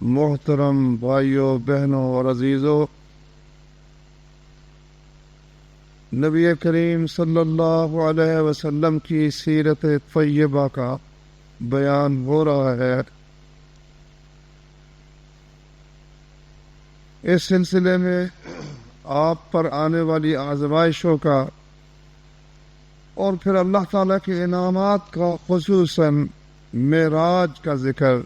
محترم بھائیوں بہنوں اور عزیزوں، نبی کریم صلی اللہ علیہ وسلم کی سیرت طیبہ کا بیان ہو رہا ہے۔ اس سلسلے میں آپ پر آنے والی آزمائشوں کا اور پھر اللہ تعالیٰ کے انعامات کا، خصوصاً معراج کا ذکر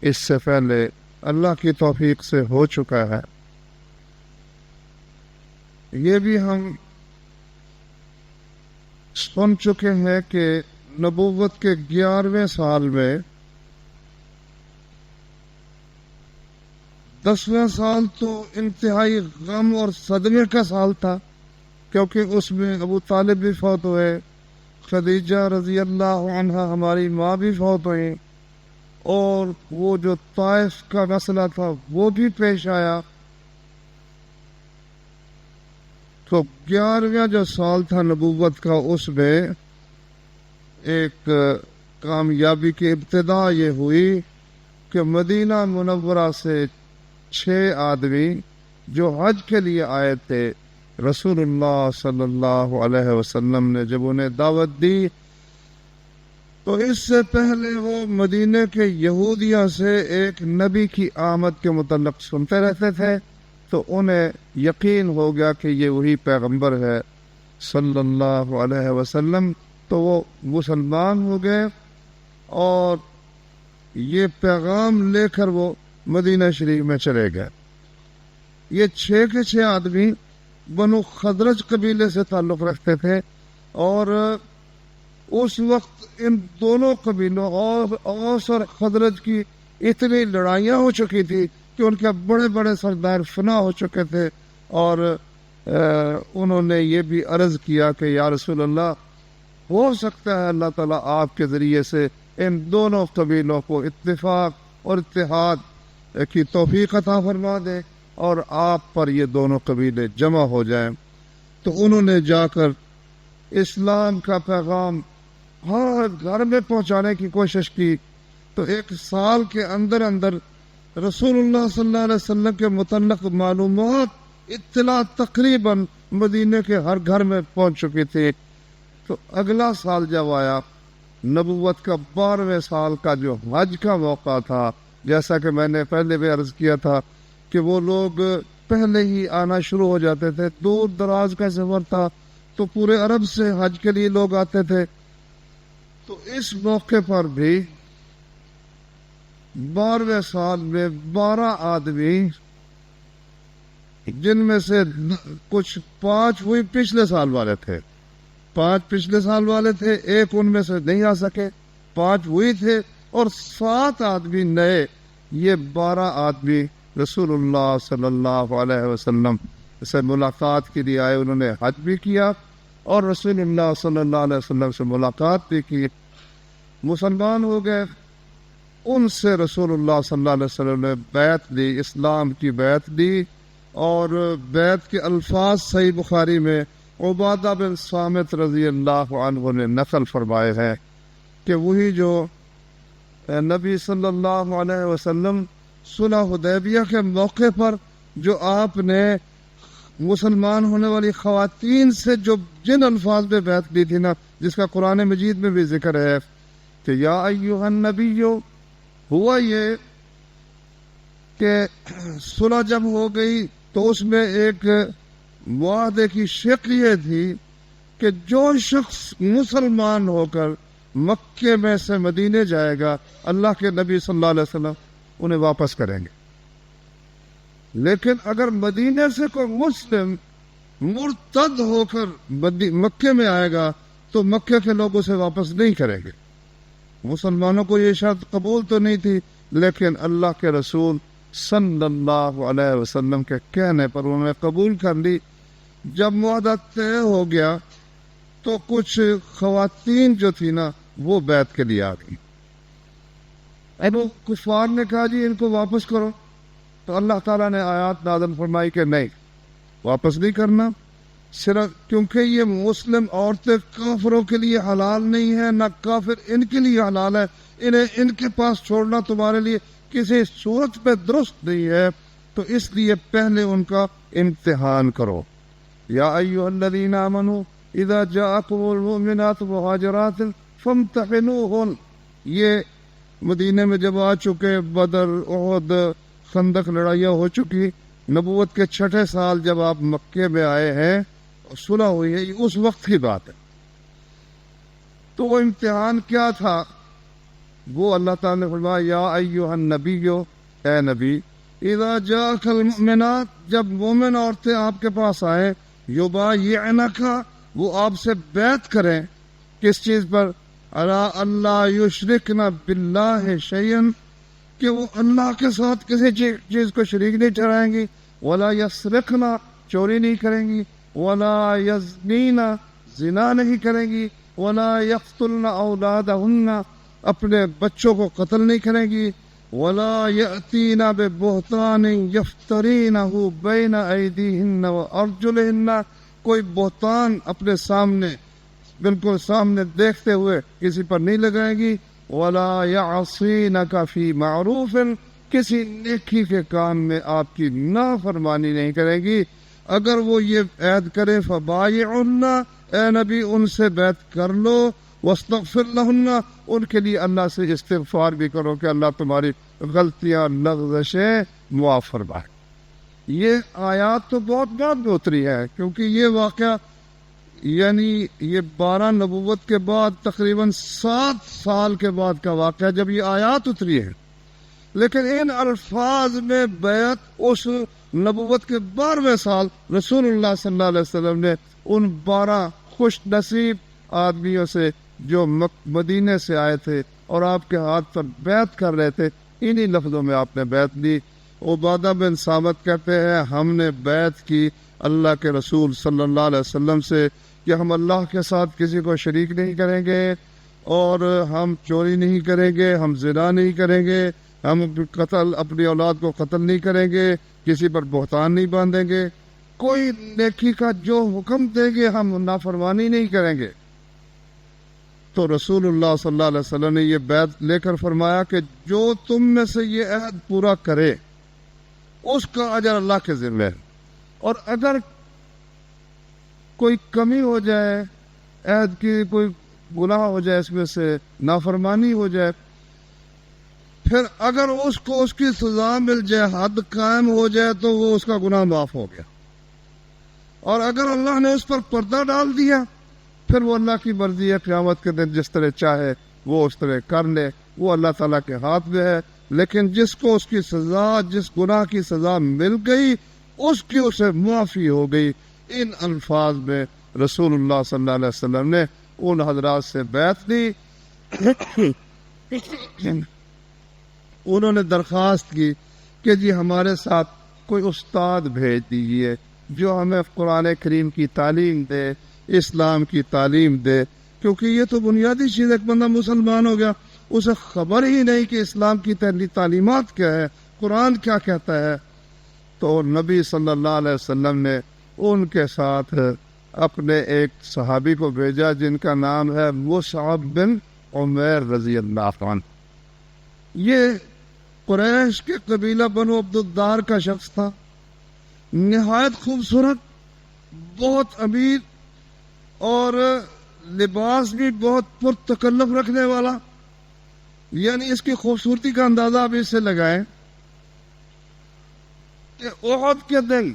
اس سے پہلے اللہ کی توفیق سے ہو چکا ہے۔ یہ بھی ہم سن چکے ہیں کہ نبوت کے 11ویں سال میں 10واں سال تو انتہائی غم اور صدمے کا سال تھا، کیونکہ اس میں ابو طالب بھی فوت ہوئے، خدیجہ رضی اللہ عنہا ہماری ماں بھی فوت ہوئی، اور وہ جو طائف کا مسئلہ تھا وہ بھی پیش آیا۔ تو 11واں جو سال تھا نبوت کا، اس میں ایک کامیابی کی ابتدا یہ ہوئی کہ مدینہ منورہ سے 6 آدمی جو حج کے لیے آئے تھے، رسول اللہ صلی اللہ علیہ وسلم نے جب انہیں دعوت دی تو اس سے پہلے وہ مدینہ کے یہودیوں سے ایک نبی کی آمد کے متعلق سنتے رہتے تھے، تو انہیں یقین ہو گیا کہ یہ وہی پیغمبر ہے صلی اللہ علیہ وسلم، تو وہ مسلمان ہو گئے اور یہ پیغام لے کر وہ مدینہ شریف میں چلے گئے۔ یہ 6 کے 6 آدمی بنو خزرج قبیلے سے تعلق رکھتے تھے، اور اس وقت ان دونوں قبیلوں اوس اور خزرج کی اتنی لڑائیاں ہو چکی تھی کہ ان کے بڑے بڑے سردار فنا ہو چکے تھے، اور انہوں نے یہ بھی عرض کیا کہ یا رسول اللہ، ہو سکتا ہے اللہ تعالیٰ آپ کے ذریعے سے ان دونوں قبیلوں کو اتفاق اور اتحاد کی توفیق عطا فرما دے اور آپ پر یہ دونوں قبیلے جمع ہو جائیں۔ تو انہوں نے جا کر اسلام کا پیغام ہر گھر میں پہنچانے کی کوشش کی، تو 1 سال کے اندر اندر رسول اللہ صلی اللہ علیہ وسلم کے متعلق معلومات، اطلاع تقریباً مدینہ کے ہر گھر میں پہنچ چکی تھی۔ تو اگلا سال جب آیا، نبوت کا 12ویں سال کا جو حج کا موقع تھا، جیسا کہ میں نے پہلے بھی عرض کیا تھا کہ وہ لوگ پہلے ہی آنا شروع ہو جاتے تھے، دور دراز کا سفر تھا، تو پورے عرب سے حج کے لیے لوگ آتے تھے۔ تو اس موقع پر بھی 12ویں سال میں 12 آدمی، جن میں سے کچھ 5 وہی پچھلے سال والے تھے، 5 پچھلے سال والے تھے، ایک ان میں سے نہیں آ سکے، 5 وہی تھے، اور 7 آدمی نئے۔ یہ 12 آدمی رسول اللہ صلی اللہ علیہ وسلم سے ملاقات کے لیے آئے، انہوں نے حج بھی کیا اور رسول اللہ صلی اللہ علیہ وسلم سے ملاقات بھی کی، مسلمان ہو گئے۔ ان سے رسول اللہ صلی اللہ علیہ وسلم نے بیعت لی، اسلام کی بیعت دی، اور بیعت کے الفاظ صحیح بخاری میں عبادہ بن صامت رضی اللہ عنہ نے نقل فرمائے ہیں کہ وہی جو نبی صلی اللہ علیہ وسلم صلح حدیبیہ کے موقع پر جو آپ نے مسلمان ہونے والی خواتین سے جن الفاظ میں بیعت لی تھی نا، جس کا قرآن مجید میں بھی ذکر ہے کہ یا ایھا النبی، ہوا یہ کہ صلح جب ہو گئی تو اس میں ایک معاہدے کی شکل یہ تھی کہ جو شخص مسلمان ہو کر مکے میں سے مدینے جائے گا، اللہ کے نبی صلی اللہ علیہ وسلم انہیں واپس کریں گے، لیکن اگر مدینے سے کوئی مسلم مرتد ہو کر مکے میں آئے گا تو مکے کے لوگ اسے واپس نہیں کریں گے۔ مسلمانوں کو یہ شرط قبول تو نہیں تھی، لیکن اللہ کے رسول صلی اللہ علیہ وسلم کے کہنے پر انہوں نے قبول کر لی۔ جب معاہدہ طے ہو گیا تو کچھ خواتین جو تھی نا، وہ بیعت کے لیے آ گئی۔ اب کفار نے کہا جی ان کو واپس کرو، تو اللہ تعالیٰ نے آیات نازل فرمائی کہ نہیں، واپس نہیں کرنا، صرف کیونکہ یہ مسلم عورتیں کافروں کے لیے حلال نہیں ہیں، نہ کافر ان کے لیے حلال ہے، انہیں ان کے پاس چھوڑنا تمہارے لیے کسی صورت پہ درست نہیں ہے تو اس لیے پہلے ان کا امتحان کرو. یا ایھا الذین آمنوا اذا جاءکم المؤمنات مہاجرات فامتحنوہن. یہ مدینے میں جب آ چکے، بدر، احد، خندق لڑائیاں ہو چکی، نبوت کے 6 سال جب آپ مکے میں آئے ہیں، صلح ہوئی ہے، یہ اس وقت کی بات ہے. تو وہ امتحان کیا تھا؟ وہ اللہ تعالیٰ نے فرمایا یا ایھا النبی، اے نبی، اذا جاءک المؤمنات، جب مومن عورتیں آپ کے پاس آئیں، یبایعنک، وہ آپ سے بیعت کریں. کس چیز پر؟ الا اللہ یشرکن باللہ شیئا، کہ وہ اللہ کے ساتھ کسی چیز کو شریک نہیں ٹھہرائیں گی. ولا یسرقن، چوری نہیں کریں گی. ولا یزنین، زنا نہیں کریں گی. ولا یقتلن اولادہن، اپنے بچوں کو قتل نہیں کریں گی. ولا یأتین ببہتان یفترینہ بین ایدیہن وارجلہن، کوئی بہتان اپنے سامنے، بالکل سامنے دیکھتے ہوئے کسی پر نہیں لگائے گی. ولا یعصینک فی معروف، کسی نیکی کے کام میں آپ کی نافرمانی نہیں کریں گی. اگر وہ یہ عہد کرے فبایعہن، اے نبی ان سے بیعت کر لو. واستغفر لہن، ان کے لیے اللہ سے استغفار بھی کرو کہ اللہ تمہاری غلطیاں لغزشیں معاف فرمائے. یہ آیات تو بہت بعد میں اتری ہے، کیونکہ یہ واقعہ یعنی یہ 12 نبوت کے بعد تقریباً 7 سال کے بعد کا واقعہ جب یہ آیات اتری ہے. لیکن ان الفاظ میں بیعت اس نبوت کے 12ویں سال رسول اللہ صلی اللہ علیہ وسلم نے ان 12 خوش نصیب آدمیوں سے جو مدینے سے آئے تھے اور آپ کے ہاتھ پر بیعت کر رہے تھے، انہی لفظوں میں آپ نے بیعت لی. عبادہ بن صامت کہتے ہیں ہم نے بیعت کی اللہ کے رسول صلی اللہ علیہ وسلم سے کہ ہم اللہ کے ساتھ کسی کو شریک نہیں کریں گے، اور ہم چوری نہیں کریں گے، ہم زنا نہیں کریں گے، ہم اپنی اولاد کو قتل نہیں کریں گے، کسی پر بہتان نہیں باندھیں گے، کوئی نیکی کا جو حکم دیں گے ہم نافرمانی نہیں کریں گے. تو رسول اللہ صلی اللہ علیہ وسلم نے یہ بیعت لے کر فرمایا کہ جو تم میں سے یہ عہد پورا کرے اس کا اجر اللہ کے ذمہ ہے، اور اگر کوئی کمی ہو جائے، عہد کی کوئی گناہ ہو جائے، اس میں سے نافرمانی ہو جائے، پھر اگر اس کو اس کی سزا مل جائے، حد قائم ہو جائے، تو وہ اس کا گناہ معاف ہو گیا. اور اگر اللہ نے اس پر پردہ ڈال دیا، پھر وہ اللہ کی مرضی ہے، قیامت کے دن جس طرح چاہے وہ اس طرح کر لے، وہ اللہ تعالیٰ کے ہاتھ میں ہے. لیکن جس کو اس کی سزا، جس گناہ کی سزا مل گئی، اس کی اسے معافی ہو گئی. ان الفاظ میں رسول اللہ صلی اللہ علیہ وسلم نے ان حضرات سے بیعت لی. انہوں نے درخواست کی کہ جی ہمارے ساتھ کوئی استاد بھیج دیجیے جو ہمیں قرآن کریم کی تعلیم دے، اسلام کی تعلیم دے، کیونکہ یہ تو بنیادی چیز، ایک بندہ مسلمان ہو گیا، اسے خبر ہی نہیں کہ اسلام کی تعلیمات کیا ہے، قرآن کیا کہتا ہے. تو نبی صلی اللہ علیہ وسلم نے ان کے ساتھ اپنے ایک صحابی کو بھیجا جن کا نام ہے مصعب بن عمیر رضی اللہ عنہ. یہ قریش کے قبیلہ بنو عبد الدار کا شخص تھا، نہایت خوبصورت، بہت امیر، اور لباس بھی بہت پرتکلف رکھنے والا. یعنی اس کی خوبصورتی کا اندازہ آپ اس سے لگائیں کہ احد کے دن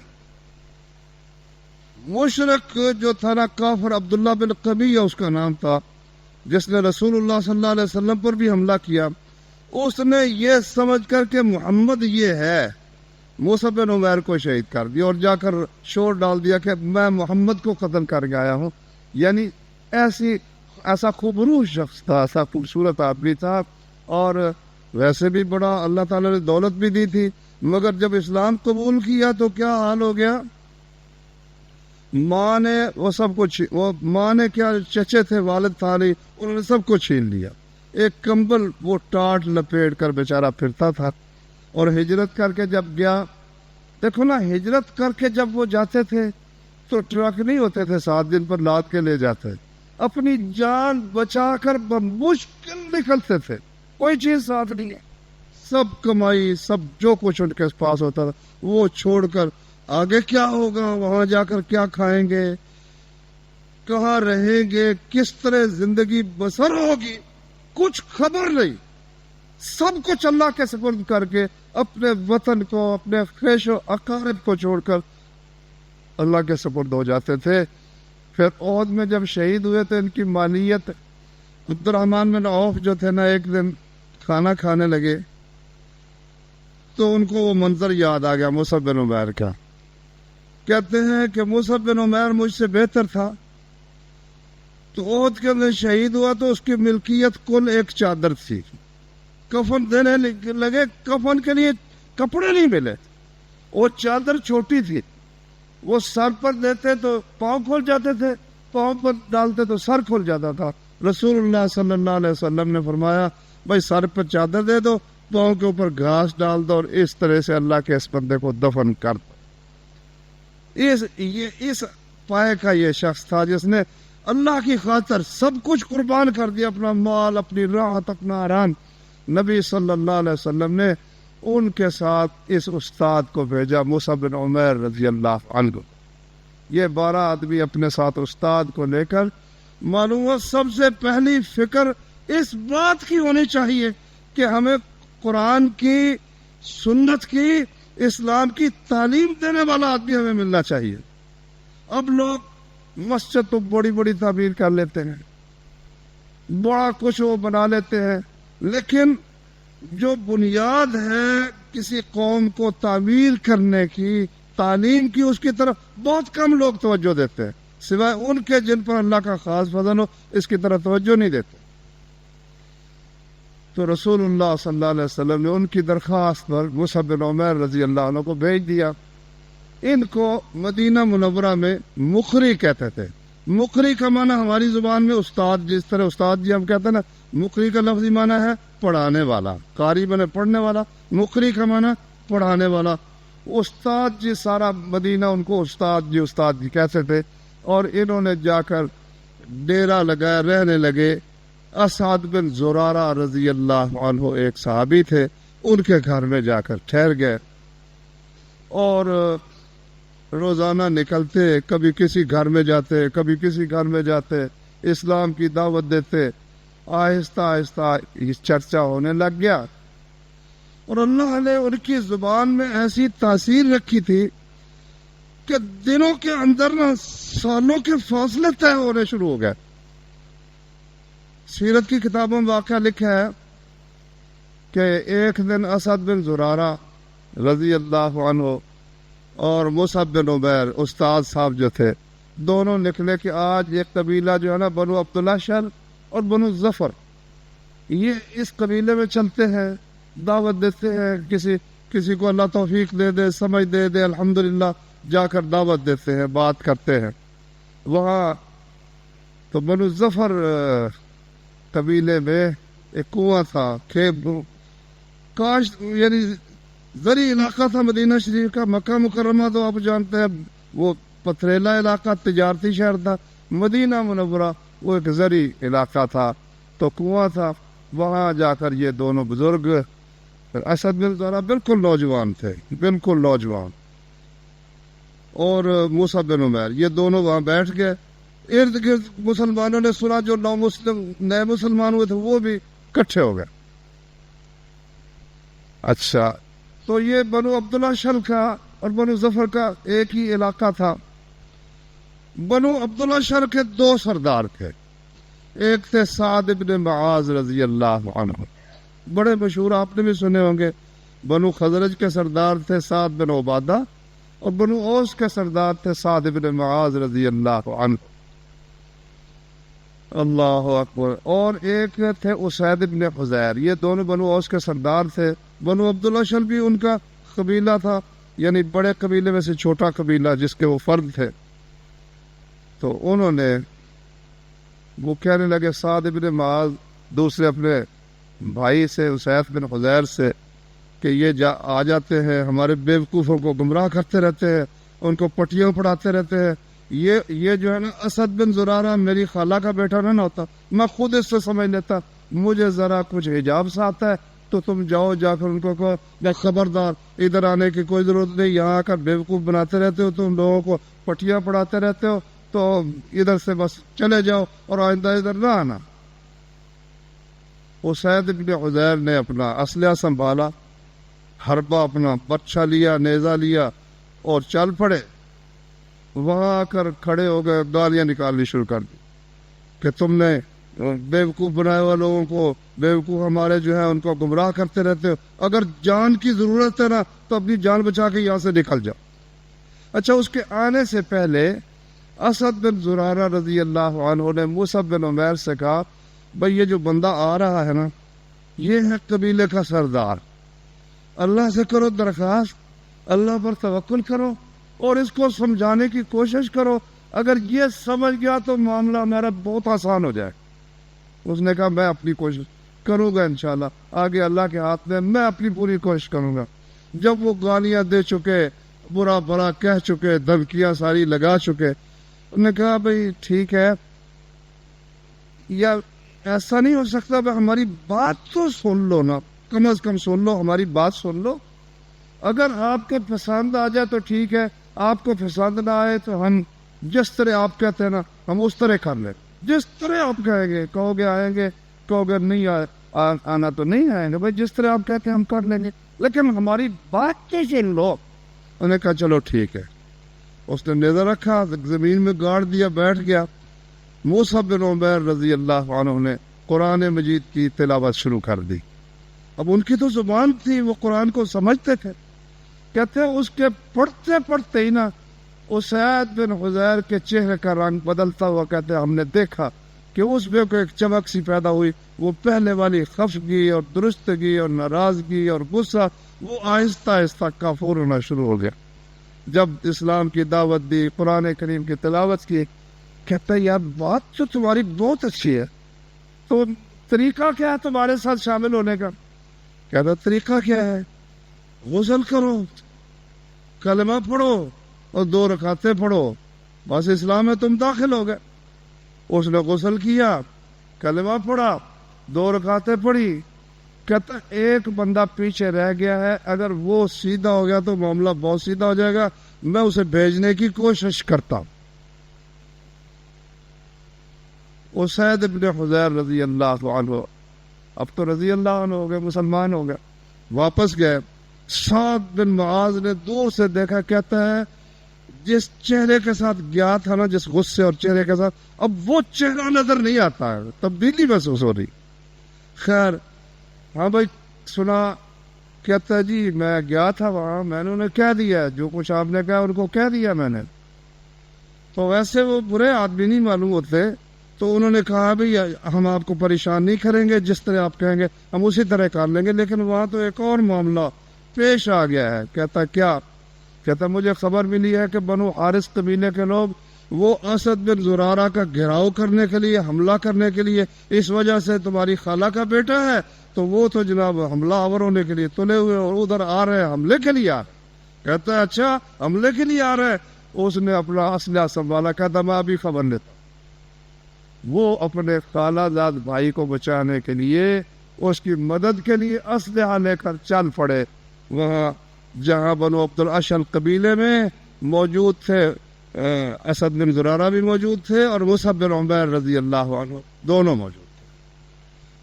مشرک جو تھا نا، کافر، عبداللہ بن قبیہ اس کا نام تھا، جس نے رسول اللہ صلی اللہ علیہ وسلم پر بھی حملہ کیا، اس نے یہ سمجھ کر کہ محمد یہ ہے، مصعب بن عمیر کو شہید کر دیا اور جا کر شور ڈال دیا کہ میں محمد کو قتل کر کے آیا ہوں. یعنی ایسا خوبروح شخص تھا، ایسا خوبصورت آدمی تھا، اور ویسے بھی بڑا اللہ تعالیٰ نے دولت بھی دی تھی. مگر جب اسلام قبول کیا تو کیا حال ہو گیا، ماں نے وہ سب کچھ، وہ ماں نے کیا، چچے تھے، والد تھا نہیں، انہوں نے سب کچھ چھین لیا. ایک کمبل وہ ٹاٹ لپیٹ کر بیچارہ پھرتا تھا. اور ہجرت کر کے جب گیا، دیکھو نا، ہجرت کر کے جب وہ جاتے تھے تو ٹرک نہیں ہوتے تھے 7 دن پر لاد کے لے جاتے، اپنی جان بچا کر بمشکل نکلتے تھے، کوئی چیز ساتھ نہیں ہے، سب کمائی، سب جو کچھ ان کے پاس ہوتا تھا وہ چھوڑ کر آگے کیا ہوگا، وہاں جا کر کیا کھائیں گے، کہاں رہیں گے، کس طرح زندگی بسر ہوگی، کچھ خبر نہیں. سب کچھ اللہ کے سپرد کر کے اپنے وطن کو، اپنے خیش و اقارب کو چھوڑ کر اللہ کے سپرد ہو جاتے تھے. پھر عہد میں جب شہید ہوئے تو ان کی مالیت، عبد الرحمن بن عوف جو تھے نا، ایک دن کھانا کھانے لگے تو ان کو وہ منظر یاد آ گیا مصعب بن عمیر کا. کہتے ہیں کہ مصعب بن عمیر مجھ سے بہتر تھا، تو عہد کے اندر شہید ہوا تو اس کی ملکیت کل ایک چادر تھی. کفن دینے لگے، کفن کے لیے کپڑے نہیں ملے، وہ چادر چھوٹی تھی، وہ سر پر دیتے تو پاؤں کھول جاتے تھے، پاؤں پر ڈالتے تو سر کھول جاتا تھا. رسول اللہ صلی اللہ علیہ وسلم نے فرمایا بھائی سر پر چادر دے دو، پاؤں کے اوپر گھاس ڈال دو، اور اس طرح سے اللہ کے اس بندے کو دفن کر دو. اس پائے کا یہ شخص تھا جس نے اللہ کی خاطر سب کچھ قربان کر دیا، اپنا مال، اپنی راحت، اپنا آرام. نبی صلی اللہ علیہ وسلم نے ان کے ساتھ اس استاد کو بھیجا، مصعب بن عمیر رضی اللہ عنہ. یہ 12 آدمی اپنے ساتھ استاد کو لے کر، معلوم ہوا سب سے پہلی فکر اس بات کی ہونی چاہیے کہ ہمیں قرآن کی، سنت کی، اسلام کی تعلیم دینے والا آدمی ہمیں ملنا چاہیے. اب لوگ مسجد تو بڑی بڑی تعمیر کر لیتے ہیں، بڑا کچھ وہ بنا لیتے ہیں، لیکن جو بنیاد ہے کسی قوم کو تعمیر کرنے کی، تعلیم کی، اس کی طرف بہت کم لوگ توجہ دیتے ہیں، سوائے ان کے جن پر اللہ کا خاص فضل ہو، اس کی طرف توجہ نہیں دیتے. تو رسول اللہ صلی اللہ علیہ وسلم نے ان کی درخواست پر مصعب بن عمیر رضی اللہ عنہ کو بھیج دیا. ان کو مدینہ منورہ میں مقری کہتے تھے. مقری کا معنی ہماری زبان میں استاد، جس طرح استاد جی ہم کہتے ہیں نا، مقری کا لفظی معنی ہے پڑھانے والا، قاری بنے پڑھنے والا، مقری کا معنی پڑھانے والا. استاد جی سارا مدینہ ان کو استاد جی کہتے تھے. اور انہوں نے جا کر ڈیرا لگایا، رہنے لگے. اسعد بن زرارہ رضی اللہ عنہ ایک صحابی تھے، ان کے گھر میں جا کر ٹھہر گئے، اور روزانہ نکلتے، کبھی کسی گھر میں جاتے، کبھی کسی گھر میں جاتے، اسلام کی دعوت دیتے. آہستہ آہستہ یہ چرچا ہونے لگ گیا، اور اللہ نے ان کی زبان میں ایسی تاثیر رکھی تھی کہ دنوں کے اندر نہ سالوں کے فاصلے طے ہونے شروع ہو گئے. سیرت کی کتابوں میں واقعہ لکھا ہے کہ ایک دن اسد بن زرارہ رضی اللہ عنہ اور مصعب بن عمیر استاد صاحب جو تھے، دونوں نکلے کہ آج ایک قبیلہ جو ہے نا، بنو عبداللہ شر اور بنو ظفر، یہ اس قبیلے میں چلتے ہیں، دعوت دیتے ہیں، کسی کو اللہ توفیق دے دے، سمجھ دے دے، الحمدللہ جا کر دعوت دیتے ہیں، بات کرتے ہیں. وہاں تو بنو ظفر قبیلے میں ایک کنواں تھا، کاش یعنی زرعی علاقہ تھا مدینہ شریف کا. مکہ مکرمہ تو آپ جانتے ہیں وہ پتھریلا علاقہ، تجارتی شہر تھا. مدینہ منورہ وہ ایک زرعی علاقہ تھا، تو کنواں تھا. وہاں جا کر یہ دونوں بزرگ، اسد بن زرارہ بالکل نوجوان تھے، بالکل نوجوان، اور مصعب بن عمیر، یہ دونوں وہاں بیٹھ گئے. ارد گرد مسلمانوں نے سنا، جو نئے مسلمان ہوئے تھے وہ بھی اکٹھے ہو گئے. اچھا، تو یہ بنو عبداللہ شل کا اور بنو ظفر کا ایک ہی علاقہ تھا. بنو عبداللہ شل کے 2 سردار تھے. ایک تھے سعد بن معاذ رضی اللہ عنہ، بڑے مشہور، آپ نے بھی سنے ہوں گے. بنو خزرج کے سردار تھے سعد بن عبادہ، اور بنو اوس کے سردار تھے سعد بن معاذ رضی اللہ عنہ. اللہ اکبر. اور ایک تھے اسید بن حضیر، یہ دونوں بنو اوس کے سردار تھے. بنو عبداللہ شل بھی ان کا قبیلہ تھا، یعنی بڑے قبیلے میں سے چھوٹا قبیلہ جس کے وہ فرد تھے. تو انہوں نے وہ کہنے لگے، سعد بن معاذ دوسرے اپنے بھائی سے، اسید بن حضیر سے، کہ یہ آ جاتے ہیں، ہمارے بیوقوفوں کو گمراہ کرتے رہتے ہیں، ان کو پٹیاں پڑھاتے رہتے ہیں. یہ جو ہے نا، اسد بن زرارہ میری خالہ کا بیٹا نہ ہوتا، میں خود اس سے سمجھ لیتا، مجھے ذرا کچھ حجاب سا آتا ہے، تو تم جاؤ جا کر ان کو کہو یا خبردار ادھر آنے کی کوئی ضرورت نہیں، یہاں آ کر بیوقوف بناتے رہتے ہو، تم لوگوں کو پٹیاں پڑھاتے رہتے ہو، تو ادھر سے بس چلے جاؤ اور آئندہ ادھر نہ آنا۔ اسید بن حضیر نے اپنا اسلحہ سنبھالا، حربہ اپنا برچھا لیا، نیزہ لیا اور چل پڑے۔ وہاں آ کر کھڑے ہو گئے، گالیاں نکالنی شروع کر دی کہ تم نے بیوقوف بنائے ہوئے لوگوں کو، بیوقوف ہمارے جو ہے ان کو گمراہ کرتے رہتے ہو، اگر جان کی ضرورت ہے نا تو اپنی جان بچا کے یہاں سے نکل جاؤ۔ اچھا، اس کے آنے سے پہلے اسد بن زرارہ رضی اللہ عنہ نے مصعب بن عمیر سے کہا بھئی یہ جو بندہ آ رہا ہے نا یہ ہے قبیلے کا سردار، اللہ سے کرو درخواست، اللہ پر توکل کرو اور اس کو سمجھانے کی کوشش کرو، اگر یہ سمجھ گیا تو معاملہ میرا بہت آسان ہو جائے۔ اس نے کہا میں اپنی کوشش کروں گا انشاءاللہ، آگے اللہ کے ہاتھ میں اپنی پوری کوشش کروں گا۔ جب وہ گالیاں دے چکے، برا برا کہہ چکے، دھمکیاں ساری لگا چکے، انہوں نے کہا بھئی ٹھیک ہے، یا ایسا نہیں ہو سکتا بھئی ہماری بات تو سن لو نا، کم از کم سن لو، ہماری بات سن لو، اگر آپ کے پسند آ جائے تو ٹھیک ہے، آپ کو پسند نہ آئے تو ہم جس طرح آپ کہتے ہیں نا ہم اس طرح کر لیں، جس طرح آپ کہیں گے، کہو گے آئیں گے، کہو گے نہیں آنا تو نہیں آئیں گے، بھائی جس طرح آپ کہتے ہیں ہم کر لیں گے، لیکن ہماری بات کی سن لو۔ انہوں نے کہا چلو ٹھیک ہے۔ اس نے نیزہ رکھا، زمین میں گاڑ دیا، بیٹھ گیا۔ مصعب بن عمیر رضی اللہ عنہ نے قرآن مجید کی تلاوت شروع کر دی۔ اب ان کی تو زبان تھی، وہ قرآن کو سمجھتے تھے۔ کہتے ہیں اس کے پڑھتے پڑھتے ہی نا اسید بن حضیر کے چہرے کا رنگ بدلتا ہوا، کہتے ہیں ہم نے دیکھا کہ اس میں کوئی ایک چمک سی پیدا ہوئی، وہ پہلے والی خفگی اور درستگی اور ناراضگی اور غصہ وہ آہستہ آہستہ کافور ہونا شروع ہو گیا۔ جب اسلام کی دعوت دی، قرآن کریم کی تلاوت کی، کہتا ہے یار بات تو تمہاری بہت اچھی ہے، تو طریقہ کیا ہے تمہارے ساتھ شامل ہونے کا؟ کہتا طریقہ کیا ہے؟ غسل کرو، کلمہ پڑھو اور 2 رکعتیں پڑھو، بس اسلام میں تم داخل ہو گئے۔ اس نے غسل کیا، کلمہ پڑھا، 2 رکعتیں پڑھی۔ کہتا ایک بندہ پیچھے رہ گیا ہے، اگر وہ سیدھا ہو گیا تو معاملہ بہت سیدھا ہو جائے گا، میں اسے بھیجنے کی کوشش کرتا ہوں۔ اسید بن حضیر رضی اللہ عنہ، اب تو رضی اللہ عنہ ہو گئے، مسلمان ہو گئے، واپس گئے۔ سعد بن معاذ نے دور سے دیکھا، کہتا ہے جس چہرے کے ساتھ گیا تھا نا، جس غصے اور چہرے کے ساتھ، اب وہ چہرہ نظر نہیں آتا ہے، تبدیلی محسوس ہو رہی۔ خیر، ہاں بھائی سنا؟ کہتا ہے جی میں گیا تھا وہاں، میں نے انہیں کہہ دیا جو کچھ آپ نے کہا ان کو کہہ دیا میں نے، تو ویسے وہ برے آدمی نہیں معلوم ہوتے، تو انہوں نے کہا بھئی ہم آپ کو پریشان نہیں کریں گے، جس طرح آپ کہیں گے ہم اسی طرح کر لیں گے، لیکن وہاں تو ایک اور معاملہ پیش آ گیا ہے۔ کہتا کیا؟ کہتا مجھے خبر ملی ہے کہ بنو حارث قبیلے کے لوگ وہ اسد بن زرارہ کا گھیراؤ کرنے کے لیے، حملہ کرنے کے لیے، اس وجہ سے تمہاری خالہ کا بیٹا ہے تو وہ تو جناب حملہ آور ہونے کے لیے تلے ہوئے اور ادھر آ رہے ہیں، حملے کے لیے آ رہے۔ کہتا ہے اچھا حملے کے لیے آ رہے ہیں؟ اس نے اپنا اسلحہ سنبھالا، کہتا میں ابھی خبر لیتا۔ وہ اپنے خالہ زاد بھائی کو بچانے کے لیے، اس کی مدد کے لیے اسلحہ لے کر چل پڑے وہاں جہاں بنو عبد الاشل قبیلے میں موجود تھے۔ اسد بن زرارہ بھی موجود تھے اور مصعب بن عمیر رضی اللہ عنہ دونوں موجود تھے۔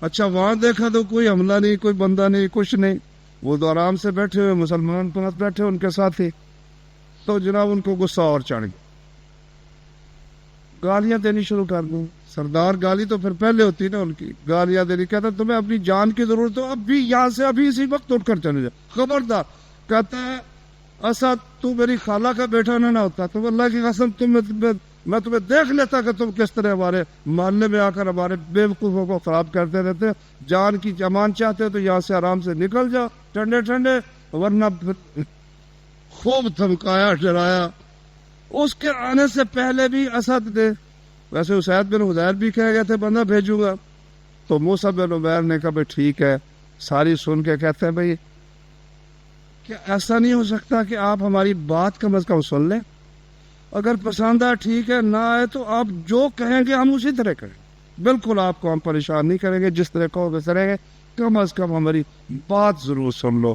اچھا وہاں دیکھا تو کوئی حملہ نہیں، کوئی بندہ نہیں، کچھ نہیں، وہ تو آرام سے بیٹھے ہوئے مسلمان پاس بیٹھے ان کے ساتھ ہی۔ تو جناب ان کو غصہ اور چڑھ گیا، گالیاں دینی شروع کر دوں۔ سردار گالی تو پھر پہلے ہوتی نا ان کی، گالیاں دینی۔ کہتا تمہیں اپنی جان کی ضرورت ہو، اب بھی یہاں سے ابھی اسی وقت اٹھ کر چلے جا، خبردار۔ کہتا ہے اسد تو میری خالہ کا بیٹا نہ ہوتا تو اللہ کی قسم میں تمہیں دیکھ لیتا کہ تم کس طرح ہمارے محلے میں آ کر ہمارے بے وقوفوں کو خراب کرتے رہتے، جان کی امان چاہتے ہو تو یہاں سے آرام سے نکل جاؤ ٹھنڈے ٹھنڈے، ورنہ خوب دھمکایا ڈرایا۔ اس کے آنے سے پہلے بھی اسد نے، ویسے اسید بن حضیر بھی کہہ گئے تھے بندہ بھیجوں گا، تو مصعب بن عمیر نے کہا بھائی ٹھیک ہے، ساری سن کے کہتے ہیں بھائی کہ ایسا نہیں ہو سکتا کہ آپ ہماری بات کم از کم سن لیں، اگر پسند آئے ٹھیک ہے، نہ آئے تو آپ جو کہیں گے ہم اسی طرح کریں، بالکل آپ کو ہم پریشان نہیں کریں گے، جس طرح کہو گے کریں گے۔ کم از کم ہماری بات ضرور سن لو.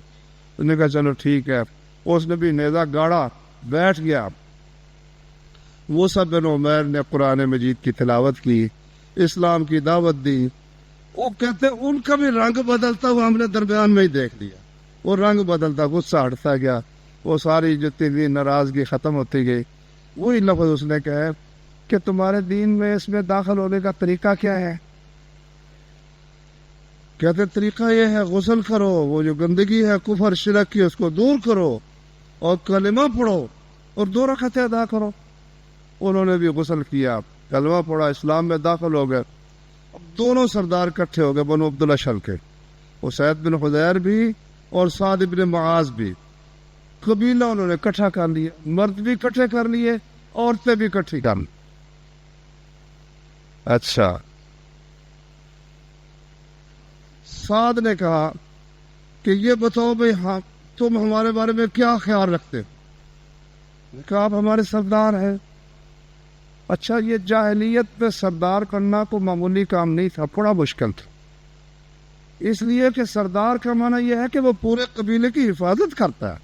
اس نے کہا چلو ٹھیک ہے. اس نے بھی نیزہ گاڑا, بیٹھ گیا. موسیٰ بن عمیر نے قرآن مجید کی تلاوت کی, اسلام کی دعوت دی. وہ کہتے ان کا بھی رنگ بدلتا ہوا ہم نے درمیان میں ہی دیکھ لیا. وہ رنگ بدلتا, غصہ ہٹتا گیا, وہ ساری جتنی بھی ناراضگی ختم ہوتی گئی. وہی لفظ اس نے کہا کہ تمہارے دین میں اس میں داخل ہونے کا طریقہ کیا ہے؟ کہتے طریقہ یہ ہے غسل کرو, وہ جو گندگی ہے کفر شرک کی اس کو دور کرو, اور کلمہ پڑھو اور 2 رکعتیں ادا کرو. انہوں نے بھی غسل کیا, کلمہ پڑھا, اسلام میں داخل ہو گئے. اب دونوں سردار اکٹھے ہو گئے بنو عبداللہ شل کے, اسید بن حضیر بھی اور سعد بن معاذ بھی. قبیلہ انہوں نے اکٹھا کر لیا, مرد بھی اکٹھے کر لیے, عورتیں بھی اکٹھی کر لی. اچھا, سعد نے کہا کہ یہ بتاؤ بھائی ہاں تم ہمارے بارے میں کیا خیال رکھتے ہو؟ کہا آپ ہمارے سردار ہیں. اچھا, یہ جاہلیت میں سردار کرنا کوئی معمولی کام نہیں تھا, بڑا مشکل تھا. اس لیے کہ سردار کا معنی یہ ہے کہ وہ پورے قبیلے کی حفاظت کرتا ہے.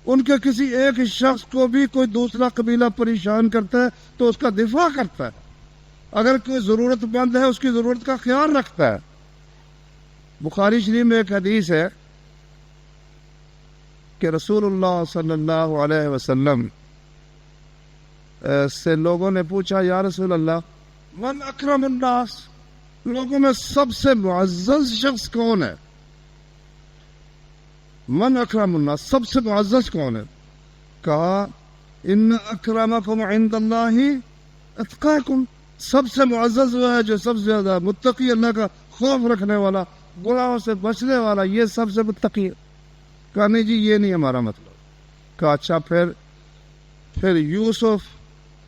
ان کے کسی ایک شخص کو بھی کوئی دوسرا قبیلہ پریشان کرتا ہے تو اس کا دفاع کرتا ہے. اگر کوئی ضرورت مند ہے اس کی ضرورت کا خیال رکھتا ہے. بخاری شریف میں ایک حدیث ہے کہ رسول اللہ صلی اللہ علیہ وسلم سے لوگوں نے پوچھا, یا رسول اللہ من اکرم الناس, لوگوں میں سب سے معزز شخص کون ہے؟ من اکرم الناس, سب سے معزز کون ہے؟ کہا ان اکرمکم عند اللہ اتقاکم, سب سے معزز وہ ہے جو سب سے زیادہ متقی, اللہ کا خوف رکھنے والا, گناہوں سے بچنے والا, یہ سب سے متقی ہے. کہا نہیں جی یہ نہیں ہمارا مطلب. کہا اچھا پھر یوسف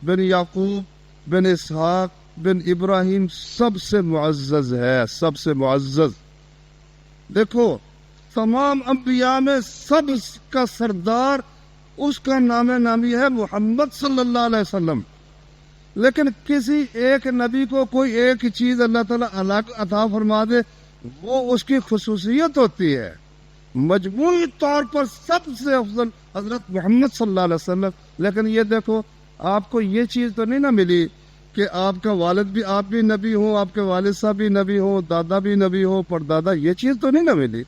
بن یعقوب بن اسحاق بن ابراہیم سب سے معزز ہے, سب سے معزز. دیکھو تمام انبیاء میں سب کا سردار اس کا نام نامی ہے محمد صلی اللہ علیہ وسلم. لیکن کسی ایک نبی کو کوئی ایک چیز اللہ تعالیٰ الگ عطا فرما دے, وہ اس کی خصوصیت ہوتی ہے. مجموعی طور پر سب سے افضل حضرت محمد صلی اللہ علیہ وسلم. لیکن یہ دیکھو آپ کو یہ چیز تو نہیں نہ ملی کہ آپ کا والد بھی آپ بھی نبی ہو, آپ کے والد صاحب بھی نبی ہو, دادا بھی نبی ہو, پردادا, یہ چیز تو نہیں نہ ملی.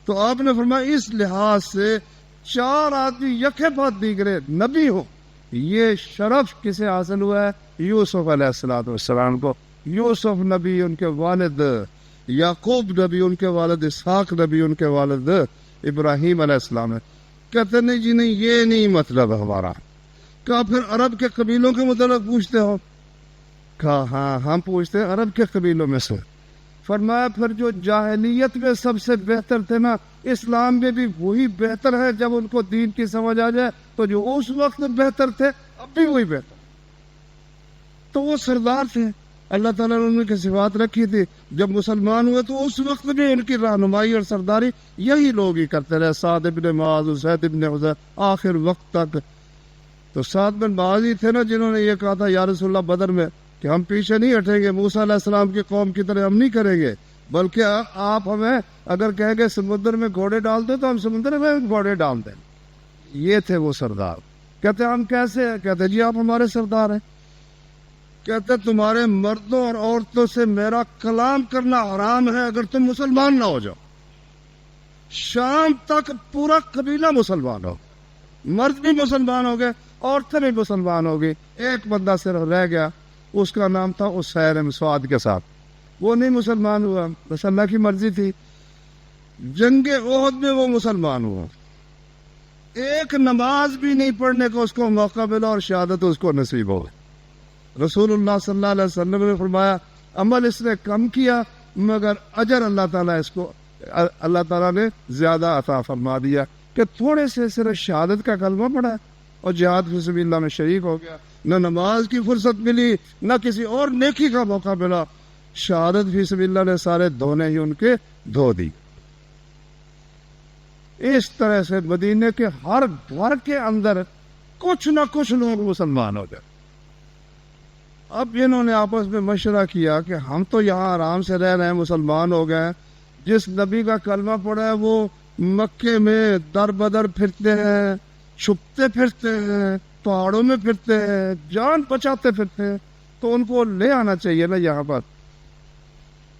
تو آپ نے فرمایا اس لحاظ سے 4 آدمی یکے بعد دیگرے نبی ہو. یہ شرف کسے حاصل ہوا ہے؟ یوسف علیہ السلام کو. یوسف نبی ان کے والد, یعقوب نبی ان کے والد, اسحاق نبی ان کے والد, ابراہیم علیہ السلام ہے. کہتے نہیں جی نہیں یہ نہیں مطلب ہے ہمارا. کہا پھر عرب کے قبیلوں کے متعلق پوچھتے ہو؟ کہا ہاں ہم پوچھتے ہیں عرب کے قبیلوں میں سے. فرمایا پھر جو جاہلیت میں سب سے بہتر تھے نا, اسلام میں بھی وہی بہتر ہے جب ان کو دین کی سمجھ آ جائے. تو جو اس وقت بہتر تھے اب بھی وہی بہتر. تو وہ سردار تھے, اللہ تعالیٰ نے ان کی صفات رکھی تھی. جب مسلمان ہوئے تو اس وقت بھی ان کی رہنمائی اور سرداری یہی لوگ ہی کرتے رہے, سعد بن معاذ, اسید بن حضیر, آخر وقت تک. تو سعد بن معاذ ہی تھے نا جنہوں نے یہ کہا تھا یا رسول اللہ بدر میں کہ ہم پیچھے نہیں ہٹیں گے, موسیٰ علیہ السلام کی قوم کی طرح ہم نہیں کریں گے, بلکہ آپ ہمیں اگر کہیں گے سمندر میں گھوڑے ڈال دیں تو ہم سمندر میں گھوڑے ڈال دیں. یہ تھے وہ سردار. کہتے ہم کیسے ہیں؟ کہتے جی آپ ہمارے سردار ہیں. کہتے تمہارے مردوں اور عورتوں سے میرا کلام کرنا حرام ہے اگر تم مسلمان نہ ہو جاؤ. شام تک پورا قبیلہ مسلمان ہو, مرد بھی مسلمان ہو گئے, عورتیں بھی مسلمان ہو گئی. ایک بندہ صرف رہ گیا, اس کا نام تھا اسیر سعد کے ساتھ. وہ نہیں مسلمان ہوا, بس اللہ کی مرضی تھی. جنگ احد میں وہ مسلمان ہوا. ایک نماز بھی نہیں پڑھنے کو اس کو موقع ملا اور شہادت اس کو نصیب ہو. رسول اللہ صلی اللہ علیہ وسلم نے فرمایا عمل اس نے کم کیا مگر اجر اللہ تعالیٰ نے زیادہ عطا فرما دیا کہ تھوڑے سے صرف شہادت کا کلمہ پڑھا اور جہاد فی سبیل اللہ میں شریک ہو گیا. نہ نماز کی فرصت ملی, نہ کسی اور نیکی کا موقع ملا. شہادت فی سبیل اللہ نے سارے دھونے ہی ان کے دھو دی. اس طرح سے مدینے کے ہر گھر کے اندر کچھ نہ کچھ لوگ مسلمان ہو گئے. اب انہوں نے آپس میں مشورہ کیا کہ ہم تو یہاں آرام سے رہ رہے ہیں, مسلمان ہو گئے, جس نبی کا کلمہ پڑا ہے وہ مکے میں در بدر پھرتے ہیں، چھپتے پھرتے ہیں، پہاڑوں میں پھرتے ہیں، جان بچاتے پھرتے ہیں، تو ان کو لے آنا چاہیے نا یہاں پر۔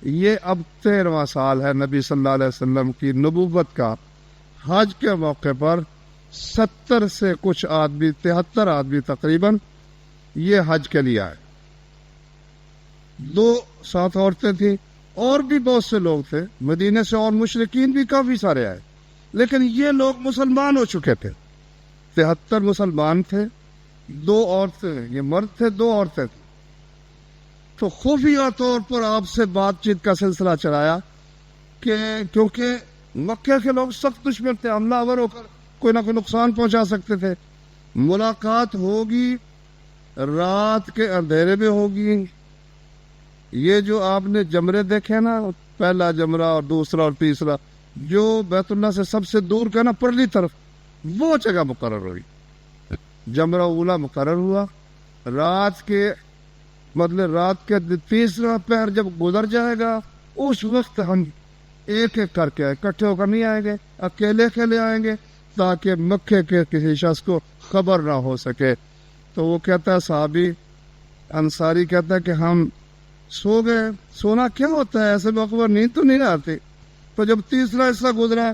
یہ اب 13واں سال ہے نبی صلی اللہ علیہ وسلم کی نبوت کا۔ حج کے موقع پر 70 سے کچھ آدمی، 73 آدمی تقریباً یہ حج کے لیے آئے۔ 2 ساتھ عورتیں تھیں، اور بھی بہت سے لوگ تھے مدینے سے، اور مشرکین بھی کافی سارے آئے، لیکن یہ لوگ مسلمان ہو چکے تھے۔ 73 مسلمان تھے، 2 عورتیں، یہ مرد تھے، 2 عورتیں تھیں۔ تو خفیہ طور پر آپ سے بات چیت کا سلسلہ چلایا کہ کیونکہ مکہ کے لوگ سخت دشمن تھے، حملہ آور ہو کر کوئی نہ کوئی نقصان پہنچا سکتے تھے۔ ملاقات ہوگی، رات کے اندھیرے میں ہوگی۔ یہ جو آپ نے جمرے دیکھے نا، پہلا جمرہ اور دوسرا اور تیسرا، جو بیت اللہ سے سب سے دور کا نا پرلی طرف، وہ جگہ مقرر ہوئی۔ جمرہ اولا مقرر ہوا، رات کے تیسرا پہر جب گزر جائے گا اس وقت ہم ایک ایک کر کے اکٹھے ہو کر نہیں آئیں گے، اکیلے اکیلے آئیں گے، تاکہ مکے کے کسی شخص کو خبر نہ ہو سکے۔ تو وہ کہتا ہے، صحابی انصاری کہتا ہے کہ ہم سو گئے۔ سونا کیا ہوتا ہے، ایسے موقع پر نیند تو نہیں آتی۔ تو جب تیسرا حصہ گزرا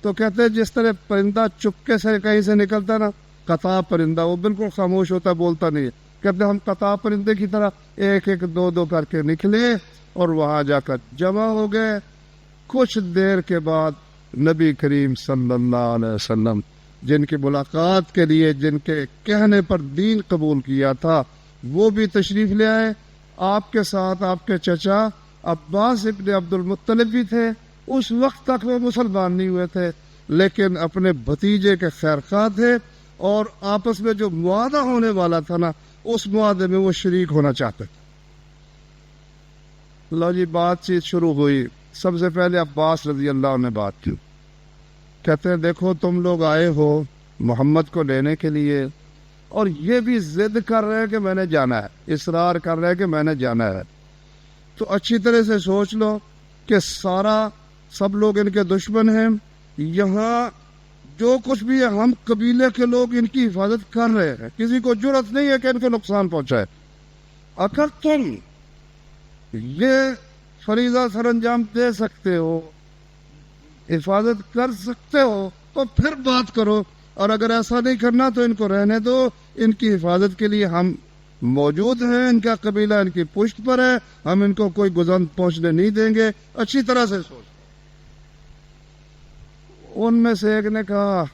تو کہتے ہیں جس طرح پرندہ چپکے سے کہیں سے نکلتا نا، قطع پرندہ، وہ بالکل خاموش ہوتا، بولتا نہیں ہے، کہتے ہم قطع پرندے کی طرح ایک ایک 2 کر کے نکلے اور وہاں جا کر جمع ہو گئے۔ کچھ دیر کے بعد نبی کریم صلی اللہ علیہ وسلم، جن کی ملاقات کے لیے، جن کے کہنے پر دین قبول کیا تھا، وہ بھی تشریف لے آئے۔ آپ کے ساتھ آپ کے چچا عباس ابن عبد المطلب بھی تھے۔ اس وقت تک وہ مسلمان نہیں ہوئے تھے، لیکن اپنے بھتیجے کے خیرخواہ تھے، اور آپس میں جو معاہدہ ہونے والا تھا نا، اس معاہدے میں وہ شریک ہونا چاہتے تھے۔ لو جی، بات چیت شروع ہوئی۔ سب سے پہلے عباس رضی اللہ عنہ نے بات کی، کہتے ہیں دیکھو تم لوگ آئے ہو محمد کو لینے کے لیے، اور یہ بھی ضد کر رہے ہیں کہ میں نے جانا ہے، اصرار کر رہے ہیں کہ میں نے جانا ہے، تو اچھی طرح سے سوچ لو کہ سب لوگ ان کے دشمن ہیں، یہاں جو کچھ بھی ہے ہم قبیلے کے لوگ ان کی حفاظت کر رہے ہیں، کسی کو جرأت نہیں ہے کہ ان کو نقصان پہنچائے۔ اگر تم یہ فریضہ سر انجام دے سکتے ہو، حفاظت کر سکتے ہو، تو پھر بات کرو، اور اگر ایسا نہیں کرنا تو ان کو رہنے دو، ان کی حفاظت کے لیے ہم موجود ہیں، ان کا قبیلہ ان کی پشت پر ہے، ہم ان کو کوئی گزن پہنچنے نہیں دیں گے۔ اچھی طرح سے سوچ۔ ان میں سے ایک نے کہا